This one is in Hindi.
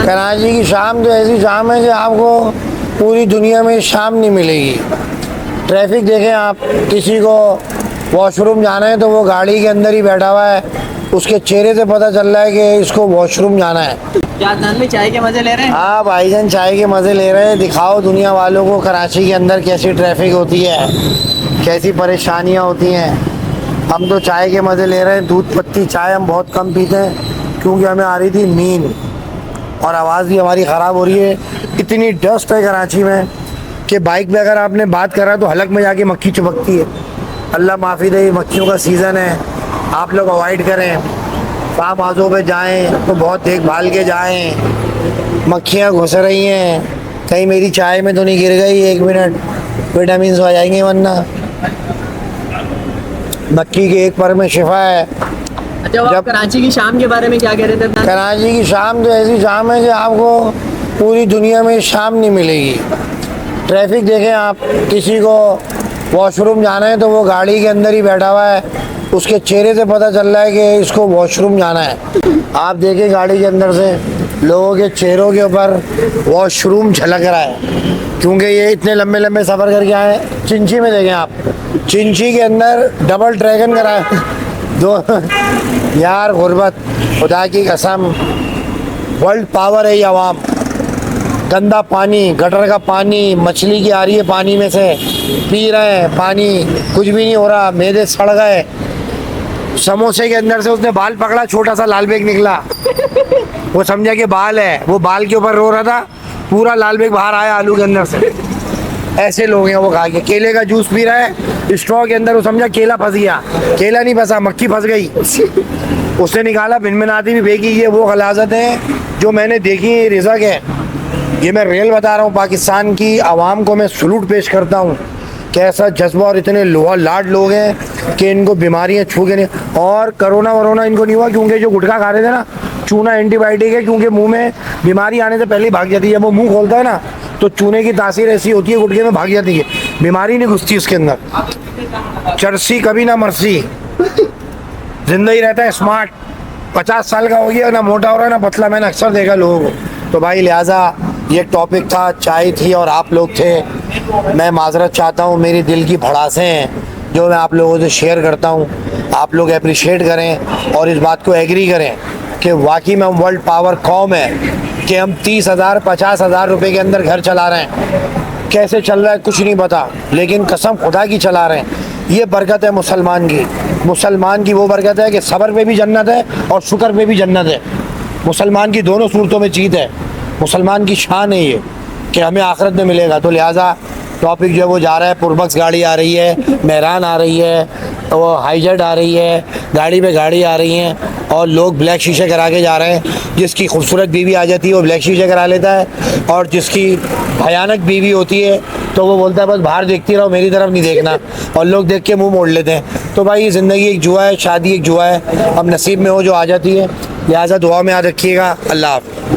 कराची की शाम तो ऐसी शाम है कि आपको पूरी दुनिया में शाम नहीं मिलेगी। ट्रैफिक देखें आप, किसी को वॉशरूम जाना है तो वो गाड़ी के अंदर ही बैठा हुआ है, उसके चेहरे से पता चल रहा है कि इसको वॉशरूम जाना है। क्या अदनान में चाय के मजे ले रहे हैं? हाँ भाईजान, चाय के मज़े ले रहे हैं। दिखाओ दुनिया वालों को कराची के अंदर कैसी ट्रैफिक होती है, कैसी परेशानियाँ होती हैं। हम तो चाय के मज़े ले रहे हैं। दूध पत्ती चाय हम बहुत कम पीते हैं क्योंकि हमें आ रही थी नींद और आवाज़ भी हमारी ख़राब हो रही है। इतनी डस्ट है कराची में कि बाइक पे अगर आपने बात करा तो हलक में जाके मक्खी चिपकती है। अल्लाह माफ़ी दे, मक्खियों का सीज़न है, आप लोग अवॉइड करें। फार्म हाउसों पे जाएं तो बहुत देखभाल के जाएं। मक्खियाँ घुस रही हैं, कहीं मेरी चाय में तो नहीं गिर गई। 1 मिनट, विटामिन आ जाएंगे वरना। मक्खी के एक पर में शिफा है। अच्छा, वो आप कराची की शाम के बारे में क्या कह रहे थे अदनान? कराची की शाम तो ऐसी शाम है कि आपको पूरी दुनिया में शाम नहीं मिलेगी। ट्रैफिक देखें आप, किसी को वॉशरूम जाना है तो वो गाड़ी के अंदर ही बैठा हुआ है, उसके चेहरे से पता चल रहा है कि इसको वॉशरूम जाना है। आप देखें गाड़ी के अंदर से लोगों के चेहरों के ऊपर वॉशरूम झलक रहा है क्योंकि ये इतने लंबे लंबे सफ़र करके आए। चिंची में देखें आप, चिंची के अंदर डबल ड्रैगन करा है दो। यार गुर्बत, खुदा की कसम, वर्ल्ड पावर है ये आवाम। गंदा पानी, गटर का पानी, मछली की आ रही है पानी में से, पी रहे हैं पानी, कुछ भी नहीं हो रहा, मैदे सड़ गए। समोसे के अंदर से उसने बाल पकड़ा, छोटा सा लाल बेग निकला, वो समझा कि बाल है, वो बाल के ऊपर रो रहा था, पूरा लाल बेग बाहर आया आलू के अंदर से। ऐसे लोग हैं वो खा के। केले का जूस पी रहा है, स्ट्रॉ के अंदर वो समझा केला फंस गया, केला नहीं फंसा, मक्खी फंस गई। उसने निकाला, भिनभिनाती भी फेंकी। ये वो गलाजत है जो मैंने देखी है, रिज़क है। ये मैं रियल बता रहा हूँ। पाकिस्तान की आवाम को मैं सलूट पेश करता हूँ। कैसा जज्बा, और इतने लोहा लाड लोग हैं कि इनको बीमारियाँ छू के नहीं। और कोरोना वरोना इनको नहीं हुआ क्योंकि जो गुटखा खा रहे थे ना, चूना एंटीबायोटिक है, क्योंकि मुंह में बीमारी आने से पहले ही भाग जाती है। जब वो मुंह खोलता है ना तो चूने की तासीर ऐसी होती है, गुटखे में भाग जाती है, बीमारी नहीं घुसती उसके अंदर। चरसी कभी ना मरसी, जिंदगी रहता है स्मार्ट। 50 साल का हो गया, ना मोटा हो रहा है ना पतला, मैंने अक्सर देखा लोगों को। तो भाई लिहाजा ये टॉपिक था, चाय थी और आप लोग थे। मैं माजरत चाहता हूँ, मेरी दिल की भड़ासें हैं जो मैं आप लोगों से शेयर करता हूँ। आप लोग अप्रिशिएट करें और इस बात को एग्री करें कि वाकई में हम वर्ल्ड पावर कौम है कि हम 30,000 50,000 रुपये के अंदर घर चला रहे हैं। कैसे चल रहा है कुछ नहीं पता, लेकिन कसम खुदा की चला रहे हैं। ये बरकत है मुसलमान की। मुसलमान की वो बरकत है कि सब्र पे भी जन्नत है और शुक्र पे भी जन्नत है। मुसलमान की दोनों सूरतों में जीत है। मुसलमान की शान है ये कि हमें आखिरत में मिलेगा। तो लिहाजा टॉपिक जो है वो जा रहा है, पुरबक्स गाड़ी आ रही है, मेहरान आ रही है, वो हाईजेट आ रही है, गाड़ी पे गाड़ी आ रही हैं और लोग ब्लैक शीशे करा के जा रहे हैं। जिसकी खूबसूरत बीवी आ जाती है वो ब्लैक शीशे करा लेता है, और जिसकी भयानक बीवी होती है तो वो बोलता है बस बाहर देखती रहो, मेरी तरफ नहीं देखना, और लोग देख के मुंह मोड़ लेते हैं। तो भाई ज़िंदगी एक जुआ है, शादी एक जुआ है। अब नसीब में हो जो आ जाती है। लिहाजा दुआ में याद रखिएगा। अल्लाह हाफ़िज़।